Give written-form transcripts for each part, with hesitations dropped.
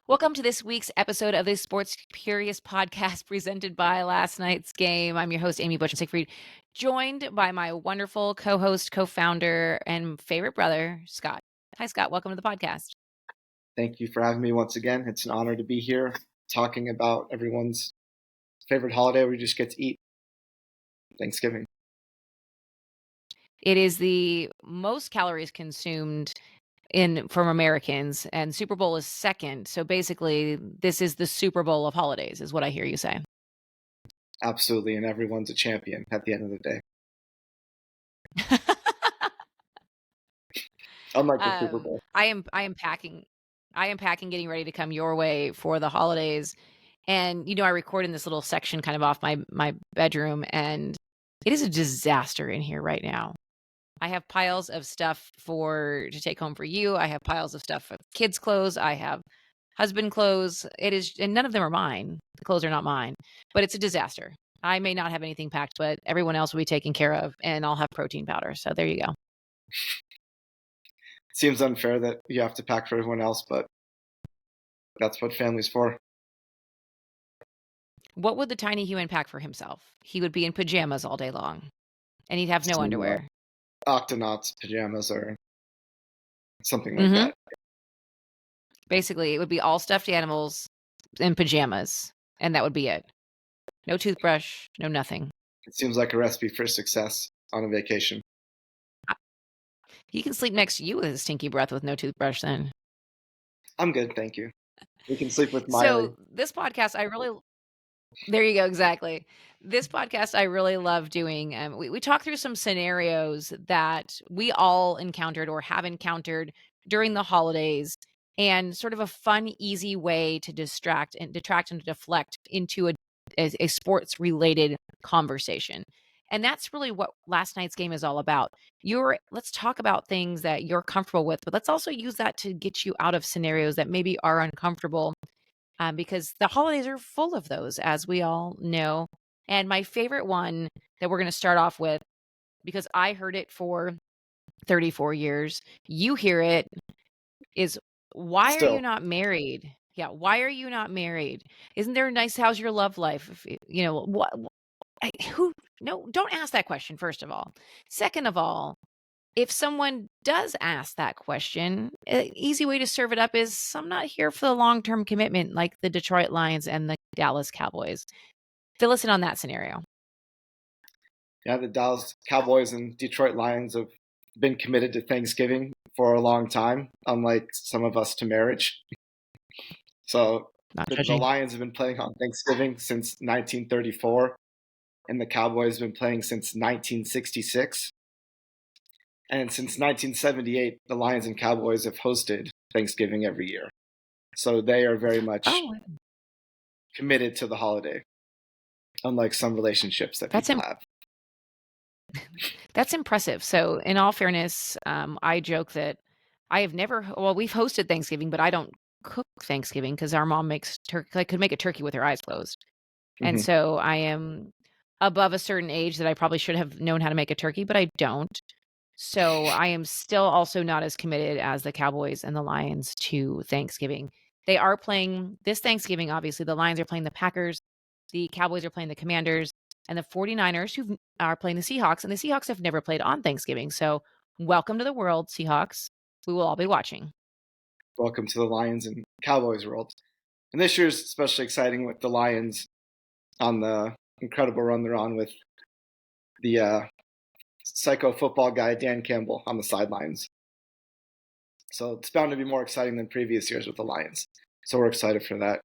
Welcome to this week's episode of the Sports Curious podcast presented by Last Night's Game. I'm your host, Amy Butch-Siegfried, joined by my wonderful co-host, co-founder, and favorite brother, Scott. Hi, Scott. Welcome to the podcast. Thank you for having me once again. It's an honor to be here talking about everyone's favorite holiday where you just get to eat, Thanksgiving. It is the most calories consumed from Americans, and Super Bowl is second. So basically, this is the Super Bowl of holidays, is what I hear you say. Absolutely, and everyone's a champion at the end of the day. Unlike the Super Bowl. I am packing, getting ready to come your way for the holidays. And, I record in this little section kind of off my bedroom, and it is a disaster in here right now. I have piles of stuff to take home for you. I have piles of stuff of kids' clothes. I have husband clothes. And none of them are mine. The clothes are not mine, but it's a disaster. I may not have anything packed, but everyone else will be taken care of, and I'll have protein powder. So there you go. It seems unfair that you have to pack for everyone else, but that's what family's for. What would the tiny human pack for himself? He would be in pajamas all day long, and he'd have no underwear. Octonauts pajamas or something like that. Basically, it would be all stuffed animals in pajamas, and that would be it. No toothbrush, no nothing. It seems like a recipe for success on a vacation. He can sleep next to you with his stinky breath with no toothbrush then. I'm good, thank you. We can sleep with Miley. So this podcast, there you go, exactly. This podcast I really love doing. We talk through some scenarios that we all encountered or have encountered during the holidays, and sort of a fun, easy way to detract and deflect into a sports related conversation. And that's really what Last Night's Game is all about. Let's talk about things that you're comfortable with, but let's also use that to get you out of scenarios that maybe are uncomfortable, because the holidays are full of those, as we all know. And my favorite one that we're going to start off with, because I heard it for 34 years, you hear it, is why are you not married? Yeah, why are you not married? Isn't there a nice, how's your love life? No, don't ask that question, first of all. Second of all, if someone does ask that question, an easy way to serve it up is, I'm not here for the long-term commitment like the Detroit Lions and the Dallas Cowboys. Fill us in on that scenario. Yeah, the Dallas Cowboys and Detroit Lions have been committed to Thanksgiving for a long time, unlike some of us to marriage. So the Lions have been playing on Thanksgiving since 1934, and the Cowboys have been playing since 1966. And since 1978, the Lions and Cowboys have hosted Thanksgiving every year. So they are very much committed to the holiday, unlike some relationships that people have. That's impressive. So in all fairness, I joke that I have we've hosted Thanksgiving, but I don't cook Thanksgiving because our mom makes turkey. I could make a turkey with her eyes closed. And so I am above a certain age that I probably should have known how to make a turkey, but I don't. So I am still also not as committed as the Cowboys and the Lions to Thanksgiving. They are playing this Thanksgiving, obviously. The Lions are playing the Packers. The Cowboys are playing the Commanders. And the 49ers who are playing the Seahawks. And the Seahawks have never played on Thanksgiving. So welcome to the world, Seahawks. We will all be watching. Welcome to the Lions and Cowboys world. And this year's especially exciting with the Lions on the incredible run they're on with the psycho football guy Dan Campbell on the sidelines. So it's bound to be more exciting than previous years with the Lions. So we're excited for that.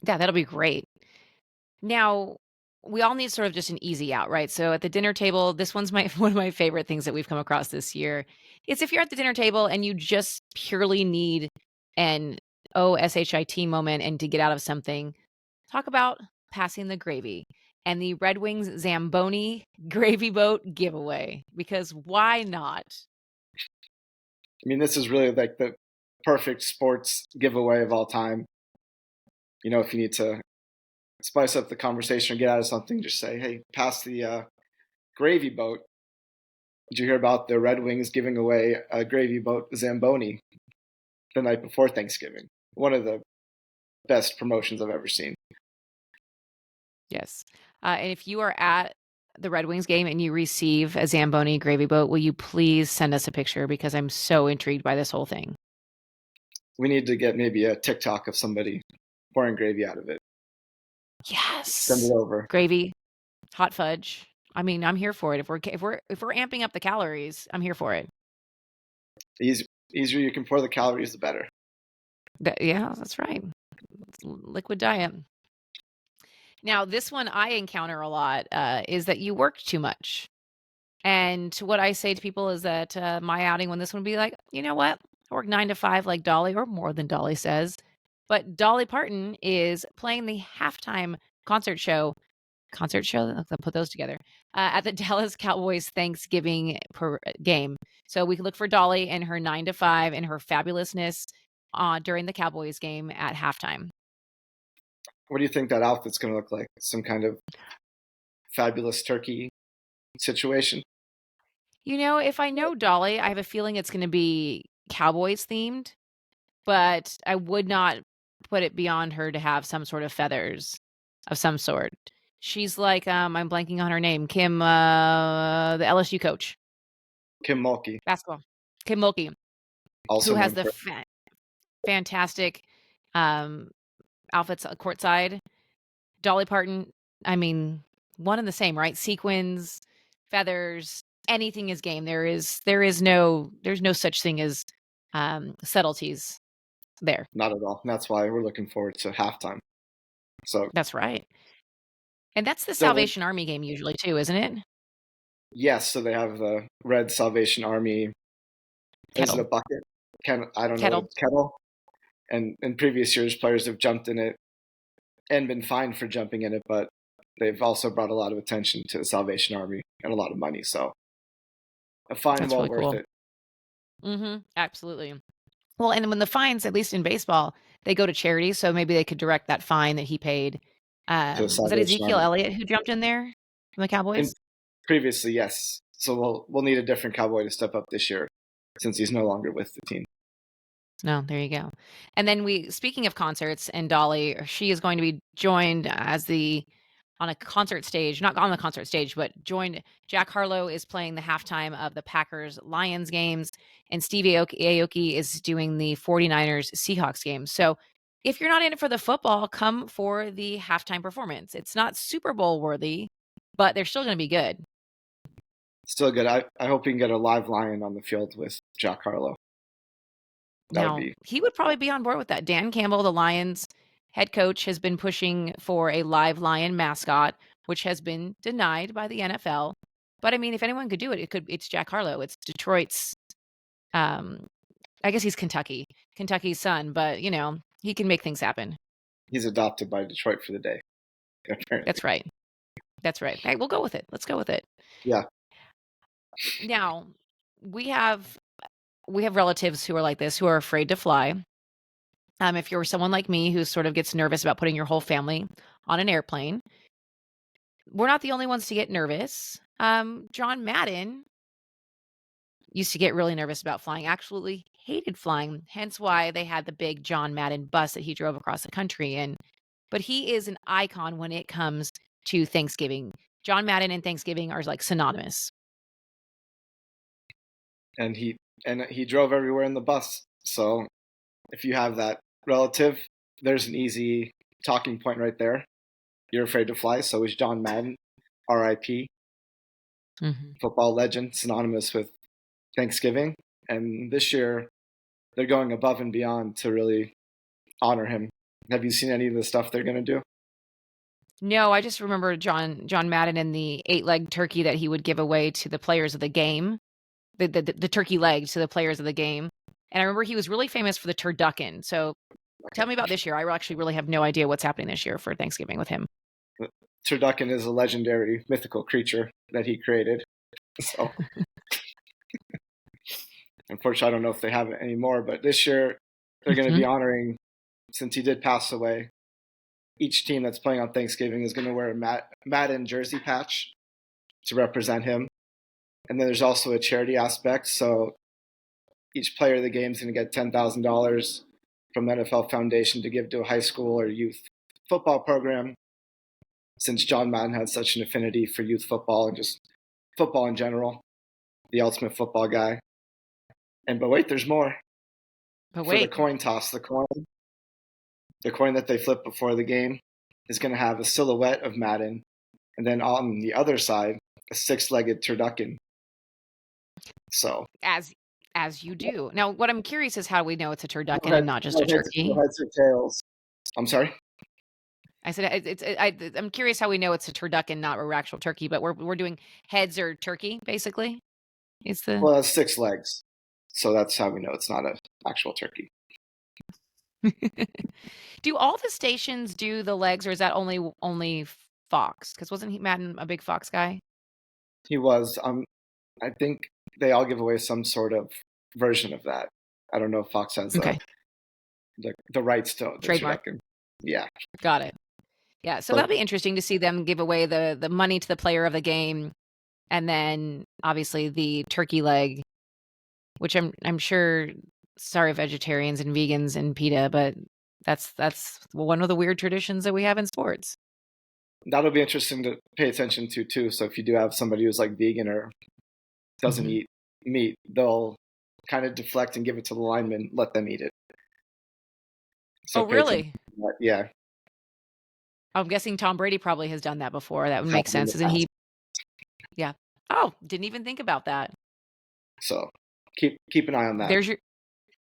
Yeah, that'll be great. Now, we all need sort of just an easy out, right? So at the dinner table, this one's one of my favorite things that we've come across this year. It's if you're at the dinner table and you just purely need an SHIT moment and to get out of something, talk about passing the gravy and the Red Wings Zamboni gravy boat giveaway, because why not? I mean, this is really like the perfect sports giveaway of all time. You know, if you need to spice up the conversation or get out of something, just say, hey, pass the gravy boat. Did you hear about the Red Wings giving away a gravy boat Zamboni? the night before Thanksgiving. One of the best promotions I've ever seen. Yes. And if you are at the Red Wings game and you receive a Zamboni gravy boat, will you please send us a picture because I'm so intrigued by this whole thing. We need to get maybe a TikTok of somebody pouring gravy out of it. Send it Yes. over. Gravy, hot fudge. I mean, I'm here for it. If we're amping up the calories, I'm here for it. The easier you can pour the calories, the better. Yeah, that's right. It's liquid diet. Now, this one I encounter a lot is that you work too much. And what I say to people is that my outing when this one would be like, you know what? I work 9 to 5 like Dolly, or more than Dolly says. But Dolly Parton is playing the halftime concert show. Let's put those together at the Dallas Cowboys Thanksgiving game. So we can look for Dolly and her 9 to 5 and her fabulousness during the Cowboys game at halftime. What do you think that outfit's going to look like? Some kind of fabulous turkey situation? You know, if I know Dolly, I have a feeling it's going to be Cowboys themed, but I would not put it beyond her to have some sort of feathers of some sort. She's like, I'm blanking on her name, Kim, the LSU coach, Kim Mulkey, basketball, Kim Mulkey, who also has known the for fantastic um, outfits courtside. Dolly Parton, I mean, one and the same, right? Sequins, feathers, anything is game. There's no such thing as subtleties there. not at all. And that's why we're looking forward to halftime. So That's right. And that's the don't win. Salvation Army game usually too, isn't it? Yes, so they have the Red Salvation Army. Is it a Kettle. bucket? I don't know what Kettle. it's kettle. And in previous years, players have jumped in it and been fined for jumping in it, but they've also brought a lot of attention to the Salvation Army and a lot of money. So a fine That's well really worth cool. it Absolutely. Well, and when the fines, at least in baseball, they go to charity, so maybe they could direct that fine that he paid. to the Was that Salvation Ezekiel Army. Elliott who jumped in there from the And Cowboys? previously, yes. So we'll need a different cowboy to step up this year since he's no longer with the team. No, there you go. And then speaking of concerts and Dolly, she is going to be joined on a concert stage, not on the concert stage, but joined. Jack Harlow is playing the halftime of the Packers Lions games, and Steve Aoki is doing the 49ers Seahawks games. So if you're not in it for the football, come for the halftime performance. It's not Super Bowl worthy, but they're still going to be good. Still good. I hope we can get a live lion on the field with Jack Harlow. That would Now, be he would probably be on board with that. Dan Campbell, the Lions head coach, has been pushing for a live lion mascot, which has been denied by the NFL. But I mean, if anyone could do it, it's Jack Harlow. It's Detroit's um I guess he's Kentucky's son, but he can make things happen. he's adopted by Detroit for the day, apparently. That's right. That's right. Hey, we'll go with it. Let's go with it. Yeah. Now, we have relatives who are like this, who are afraid to fly. If you're someone like me who sort of gets nervous about putting your whole family on an airplane, we're not the only ones to get nervous. John Madden used to get really nervous about flying, absolutely hated flying, hence why they had the big John Madden bus that he drove across the country. But he is an icon when it comes to Thanksgiving. John Madden and Thanksgiving are like synonymous. And he drove everywhere in the bus. So if you have that relative, there's an easy talking point right there. You're afraid to fly, so is John Madden, RIP, football legend, synonymous with Thanksgiving. And this year, they're going above and beyond to really honor him. Have you seen any of the stuff they're going to do? No, I just remember John Madden and the 8-leg turkey that he would give away to the players of the game, the turkey leg to the players of the game. And I remember he was really famous for the turducken. So tell me about this year. I actually really have no idea what's happening this year for Thanksgiving with him. The turducken is a legendary mythical creature that he created. So unfortunately, I don't know if they have it anymore, but this year they're going to be honoring, since he did pass away, each team that's playing on Thanksgiving is going to wear a Madden jersey patch to represent him. And then there's also a charity aspect. So each player of the game is going to get $10,000 from the NFL Foundation to give to a high school or youth football program. Since John Madden had such an affinity for youth football and just football in general, the ultimate football guy. But wait, there's more. But For the wait, coin toss, the coin that they flip before the game is going to have a silhouette of Madden, and then on the other side, a six-legged turducken. So as you do. Now, what I'm curious is how we know it's a turducken no, and not just a no turkey. heads or tails. I'm sorry. I said I'm curious how we know it's a turducken, not an actual turkey. But we're doing heads or turkey, basically. Is the Well, it has 6 legs, so that's how we know it's not an actual turkey. Do all the stations do the legs, or is that only Fox? Because wasn't he Madden a big Fox guy? He was. I think they all give away some sort of version of that. I don't know if Fox has Okay, the rights to the trademark. turducken. Yeah, Got it. Yeah, so but that'll be interesting to see them give away the money to the player of the game, and then obviously the turkey leg, which I'm sure. Sorry, vegetarians and vegans and PETA, but that's one of the weird traditions that we have in sports. that'll be interesting to pay attention to too. So if you do have somebody who's like vegan or doesn't Mhm. eat meat, they'll kind of deflect and give it to the lineman, let them eat it. So Oh, pay attention really? to that. Yeah, I'm guessing Tom Brady probably has done that before. That would make happened in the sense, isn't he? past. Yeah. Oh, didn't even think about that. So keep an eye on that. There's your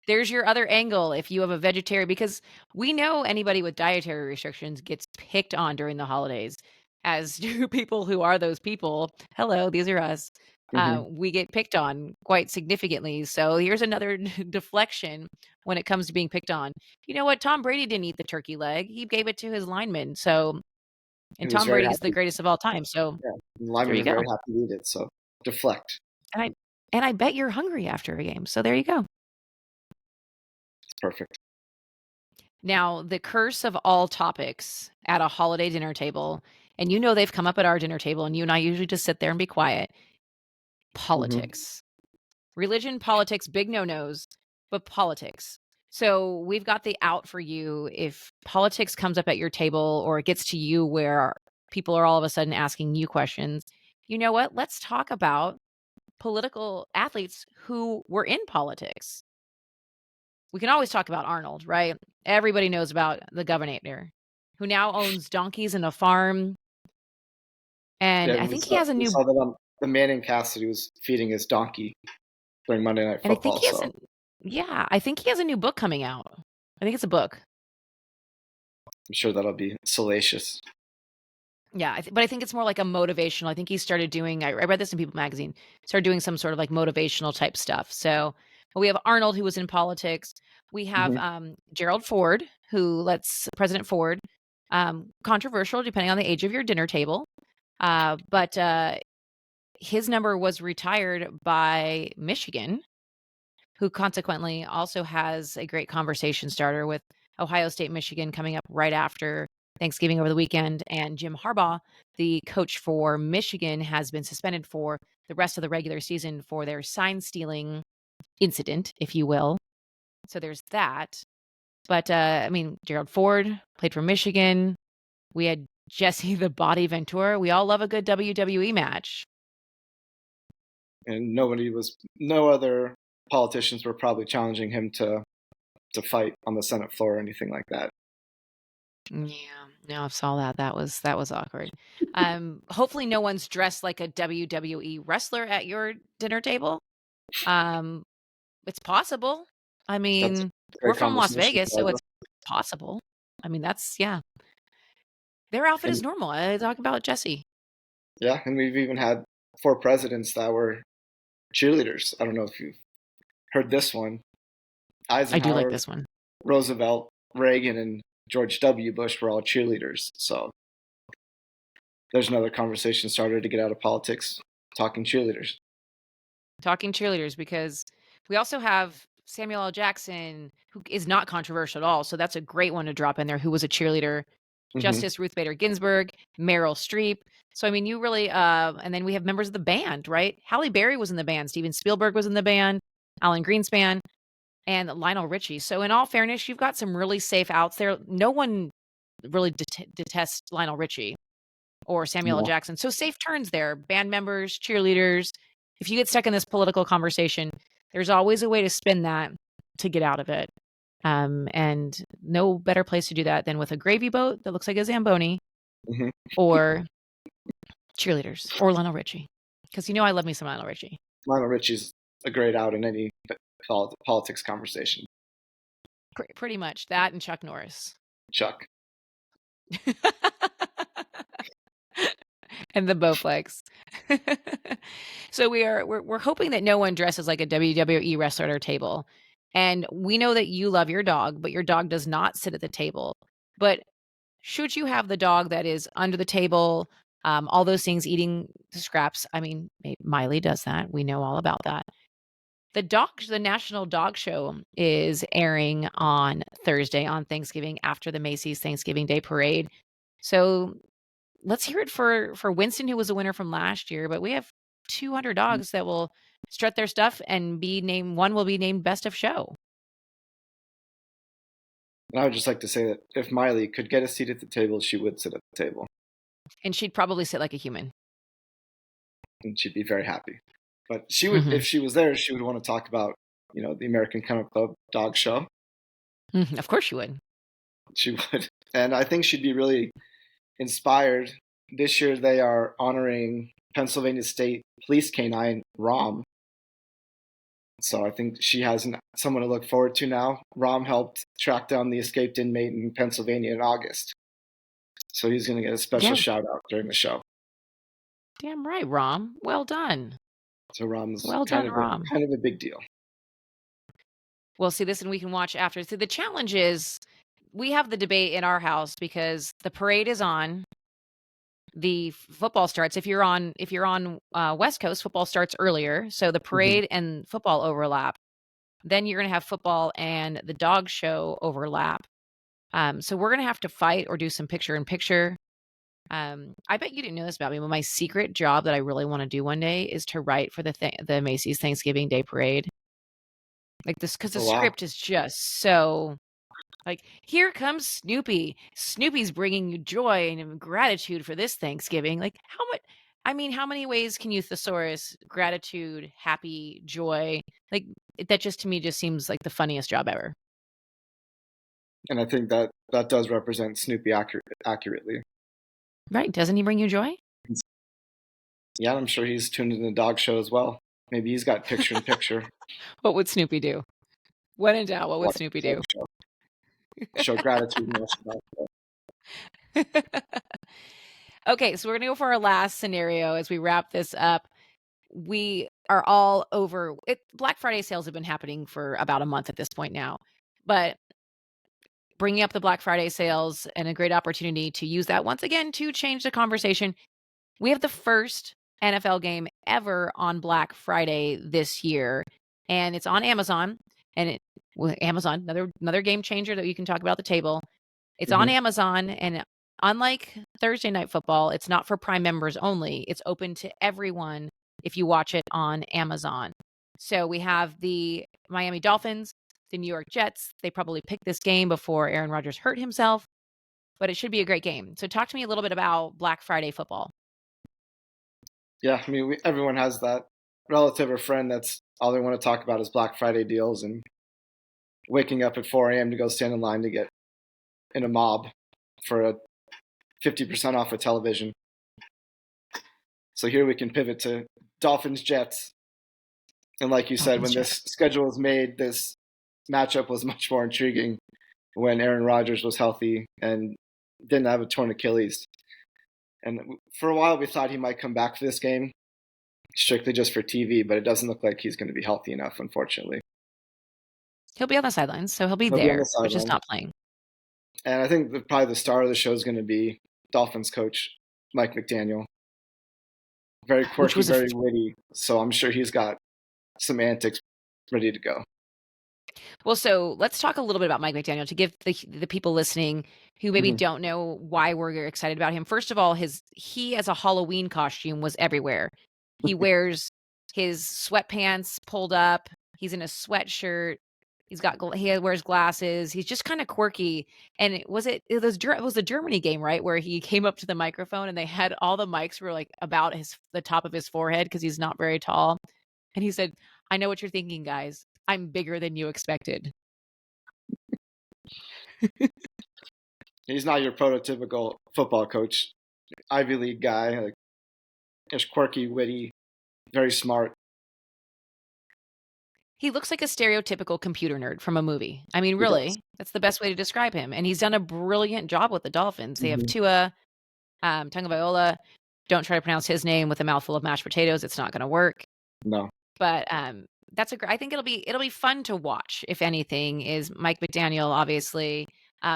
There's your other angle if you have a vegetarian, because we know anybody with dietary restrictions gets picked on during the holidays, as do people who are those people. Hello, these are us. Hmm. We get picked on quite significantly. So here's another deflection when it comes to being picked on. You know what? Tom Brady didn't eat the turkey leg. He gave it to his lineman. So, He and was Tom very Brady's the happy. greatest of all time. So Yeah, the there linemen you are very go. happy to eat it. So deflect. And I bet you're hungry after a game. So there you go. It's perfect. Now, the curse of all topics at a holiday dinner table, and you know they've come up at our dinner table, and you and I usually just sit there and be quiet. Hmm. Politics. Religion, politics, big no-nos, but politics. So we've got the out for you if politics comes up at your table or it gets to you where people are all of a sudden asking you questions. You know what? Let's talk about political athletes who were in politics. We can always talk about Arnold, right? Everybody knows about the governor who now owns donkeys and a farm. And Yeah, I think he has a we new saw that on the Manning cast that he was feeding his donkey during Monday Night and I think Football. he has So I think he has a new book coming out. I think it's a book. I'm sure that'll be salacious. Yeah, but I think it's more like a motivational. I think he started doing I read this in People magazine. Started doing some sort of like motivational type stuff. So, but we have Arnold who was in politics. We have Hmm. Gerald Ford, who lets President Ford, controversial depending on the age of your dinner table. But his number was retired by Michigan, who consequently also has a great conversation starter with Ohio State, Michigan coming up right after Thanksgiving over the weekend. And Jim Harbaugh, the coach for Michigan, has been suspended for the rest of the regular season for their sign stealing incident, if you will. So there's that. But I mean, Gerald Ford played for Michigan. We had Jesse the Body Ventura. We all love a good WWE match. And no other politicians were probably challenging him to fight on the Senate floor or anything like that. Yeah, no, I saw that. That was awkward. Hopefully no one's dressed like a WWE wrestler at your dinner table. Um, it's possible. I That's mean, a we're great from Las conversation Vegas, so starter. it's possible. I mean, that's yeah. Their outfit is And normal. I talk about Jesse. yeah, and we've even had 4 presidents that were cheerleaders. I don't know if you've heard this one. I do like Eisenhower, this one. Roosevelt, Reagan, and George W. Bush were all cheerleaders. So there's another conversation starter to get out of politics, talking cheerleaders. Talking cheerleaders, because we also have Samuel L. Jackson, who is not controversial at all. So that's a great one to drop in there, who was a cheerleader. Hmm. Justice Ruth Bader Ginsburg, Meryl Streep. So I mean, you really and then we have members of the band, right? Halle Berry was in the band, Steven Spielberg was in the band. Alan Greenspan, and Lionel Richie. So in all fairness, you've got some really safe outs there. No one really detests Lionel Richie or Samuel L. No. Jackson. So safe turns there. Band members, cheerleaders. If you get stuck in this political conversation, there's always a way to spin that to get out of it. And no better place to do that than with a gravy boat that looks like a Zamboni Mhm. or cheerleaders or Lionel Richie. Because I love me some Lionel Richie. Lionel Richie's a great out in any politics conversation. Pretty much that and Chuck Norris. Chuck. And the Bowflex. So we're hoping that no one dresses like a WWE wrestler at our table. And we know that you love your dog, but your dog does not sit at the table. But should you have the dog that is under the table, all those things, eating the scraps? I mean, Miley does that. We know all about that. The National Dog Show is airing on Thursday on Thanksgiving after the Macy's Thanksgiving Day Parade. So let's hear it for Winston, who was a winner from last year. But we have 200 dogs that will strut their stuff and be named. One will be named Best of Show. And I would just like to say that if Miley could get a seat at the table, she would sit at the table. And she'd probably sit like a human. And she'd be very happy. But she would, if she was there, she would want to talk about, the American Kennel Club dog show. Of course she would. She would. And I think she'd be really inspired. This year they are honoring Pennsylvania State Police Canine Rom. So I think she has someone to look forward to now. Rom helped track down the escaped inmate in Pennsylvania in August. So he's going to get a special shout out during the show. Damn right, Rom. Well done. So Rom's kind of a big deal. We'll see this and we can watch after. So the challenge is we have the debate in our house because the parade is on. The football starts. If you're on West Coast, football starts earlier. So the parade and football overlap. Then you're going to have football and the dog show overlap. So we're going to have to fight or do some picture-in-picture. I bet you didn't know this about me, but my secret job that I really want to do one day is to write for the Macy's Thanksgiving Day Parade. Like this, because the script is just so like, here comes Snoopy. Snoopy's bringing you joy and gratitude for this Thanksgiving. Like, how many ways can you thesaurus gratitude, happy, joy? Like, that just to me just seems like the funniest job ever. And I think that does represent Snoopy accurately. Right. Doesn't he bring you joy? Yeah, I'm sure he's tuned in the dog show as well. Maybe he's got picture-in-picture. What would Snoopy do? When in doubt, what would Snoopy do? Show gratitude. Okay, so we're going to go for our last scenario as we wrap this up. We are all over it. Black Friday sales have been happening for about a month at this point now, but bringing up the Black Friday sales and a great opportunity to use that once again to change the conversation. We have the first NFL game ever on Black Friday this year, and it's on Amazon. And Amazon, another game changer that you can talk about at the table. It's on Amazon, and unlike Thursday Night Football, it's not for Prime members only. It's open to everyone if you watch it on Amazon. So we have the Miami Dolphins, the New York Jets. They probably picked this game before Aaron Rodgers hurt himself, but it should be a great game. So talk to me a little bit about Black Friday football. Yeah, I mean, everyone has that relative or friend that's all they want to talk about is Black Friday deals and waking up at 4 a.m. to go stand in line to get in a mob for a 50% off a television. So here we can pivot to Dolphins Jets. And like you said, when this schedule was made, this matchup was much more intriguing when Aaron Rodgers was healthy and didn't have a torn Achilles. And for a while, we thought he might come back for this game, strictly just for TV, but it doesn't look like he's going to be healthy enough, unfortunately. He'll be on the sidelines, so he'll be there, but just not playing. And I think probably the star of the show is going to be Dolphins coach Mike McDaniel. Very quirky, very witty, so I'm sure he's got some antics ready to go. Well, so let's talk a little bit about Mike McDaniel to give the people listening who maybe don't know why we're excited about him. First of all, he as a Halloween costume was everywhere. He wears his sweatpants pulled up He's in a sweatshirt. He wears glasses. He's just kind of quirky. And it was the Germany game, right? Where he came up to the microphone and they had all the mics were like about the top of his forehead because he's not very tall. And he said, "I know what you're thinking, guys. I'm bigger than you expected." He's not your prototypical football coach, Ivy League guy. Like, he's quirky, witty, very smart. He looks like a stereotypical computer nerd from a movie. I mean, He does. really, that's the best way to describe him. And he's done a brilliant job with the Dolphins. They have Hmm. Tua, Tagovailoa. Don't try to pronounce his name with a mouthful of mashed potatoes. It's not going to work. No. But I think it'll be fun to watch. If anything, is Mike McDaniel. Obviously,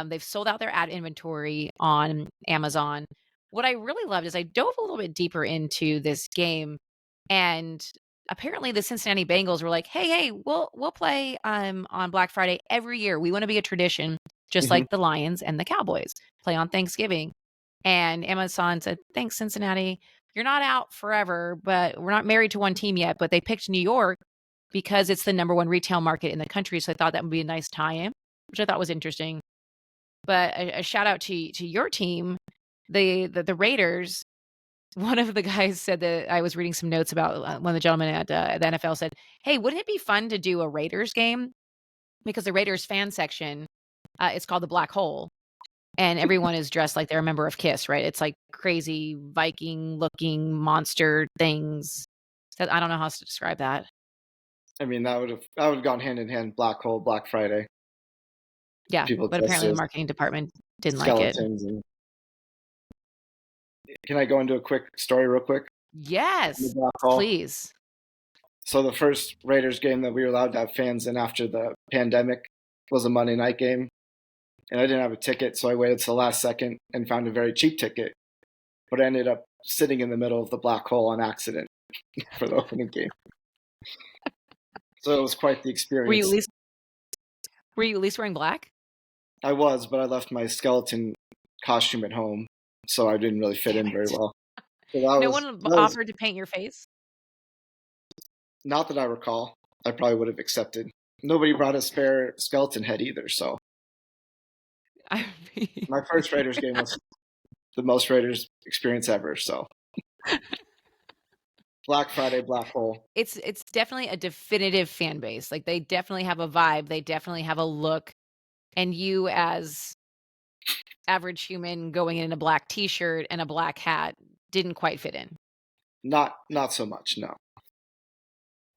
they've sold out their ad inventory on Amazon. What I really loved is I dove a little bit deeper into this game, and apparently the Cincinnati Bengals were like, "Hey, we'll play on Black Friday every year. We want to be a tradition, just Hmm. like the Lions and the Cowboys play on Thanksgiving." And Amazon said, "Thanks, Cincinnati. You're not out forever, but we're not married to one team yet." But they picked New York because it's the number one retail market in the country. So I thought that would be a nice tie-in, which I thought was interesting. But a shout out to your team, the Raiders. One of the guys said that I was reading some notes about one of the gentlemen at the NFL said, "Hey, wouldn't it be fun to do a Raiders game? Because the Raiders fan section, it's called the Black Hole, and everyone is dressed like they're a member of Kiss, right? It's like crazy Viking looking monster things. I don't know how else to describe that. I mean, that would have gone hand in hand. Black hole, Black Friday. Yeah, People but dressed apparently the as marketing department didn't like it. skeletons. And can I go into a quick story, real quick? On the Yes, Black hole. please. So the first Raiders game that we were allowed to have fans in after the pandemic was a Monday night game, and I didn't have a ticket, so I waited till the last second and found a very cheap ticket. But I ended up sitting in the middle of the black hole on accident for the opening game. So it was quite the Were you at experience. least were you at least wearing black? I was, but I left my skeleton costume at home, so I didn't really fit Damn in very it. well. So that No was one that was offered to paint your face? not that I recall. I probably would have accepted. Nobody brought a spare skeleton head either, so I mean, my first Raiders game was the most Raiders experience ever. So Black Friday, black hole. it's definitely a definitive fan base. Like, they definitely have a vibe, they definitely have a look, and you as average human going in a black T-shirt and a black hat didn't quite fit in. Not so much, no.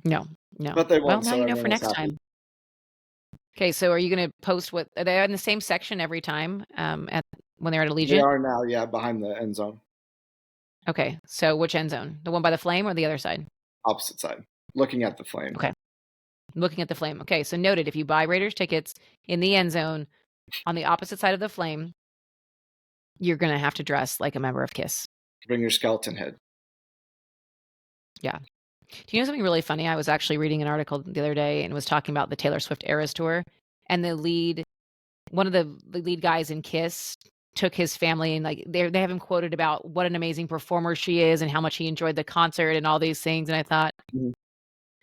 No, no. But they Well, won, now so you know everyone for was next happy. time. Okay, so are you gonna post what are they in the same section every time, at when they're at They Allegiant? are now, yeah, behind the end zone, Okay, so which end zone? The one by the flame or the other side? opposite side, looking at the flame. Okay, looking at the flame. Okay, so noted, if you buy Raiders tickets in the end zone on the opposite side of the flame, you're gonna have to dress like a member of Kiss. Bring your skeleton head. Yeah. Do you know something really funny? I was actually reading an article the other day and it was talking about the Taylor Swift Eras Tour, and one of the lead guys in Kiss took his family and, like, they have him quoted about what an amazing performer she is and how much he enjoyed the concert and all these things, and I thought, Mhm.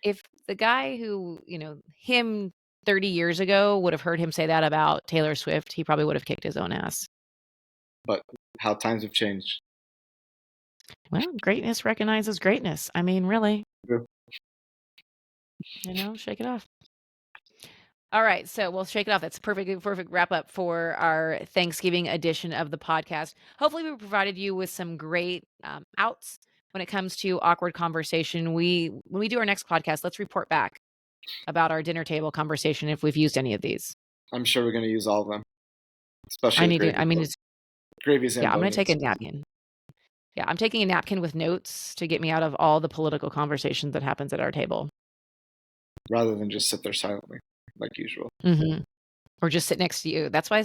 if the guy who, him 30 years ago would have heard him say that about Taylor Swift, he probably would have kicked his own ass. But how times have changed. Well, greatness recognizes greatness. I mean, really, True. shake it off. All right, so we'll shake it off. That's perfect wrap up for our Thanksgiving edition of the podcast. Hopefully, we provided you with some great outs when it comes to awkward conversation. When we do our next podcast, let's report back about our dinner table conversation if we've used any of these. I'm sure we're going to use all of them, especially I the need to. gravy. I mean, Gravy yeah, I'm going to take a Zambonians. napkin. Yeah, I'm taking a napkin with notes to get me out of all the political conversations that happens at our table. Rather than just sit there silently, like usual. Mm-hmm. Or just sit next to you. That's why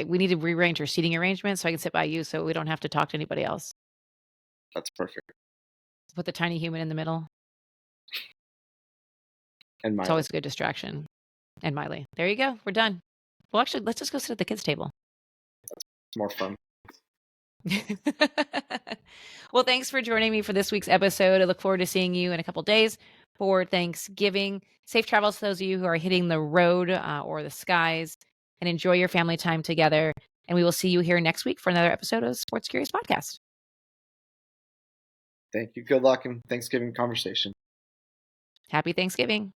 we need to rearrange our seating arrangement so I can sit by you so we don't have to talk to anybody else. That's perfect. Put the tiny human in the middle. And It's Miley. always a good distraction. And Miley. There you go. We're done. Well, actually, let's just go sit at the kids' table. It's more fun. Well, thanks for joining me for this week's episode. I look forward to seeing you in a couple days for Thanksgiving. Safe travels to those of you who are hitting the road or the skies, and enjoy your family time together. And we will see you here next week for another episode of Sports Curious Podcast. Thank you. Good luck in Thanksgiving conversation. Happy Thanksgiving.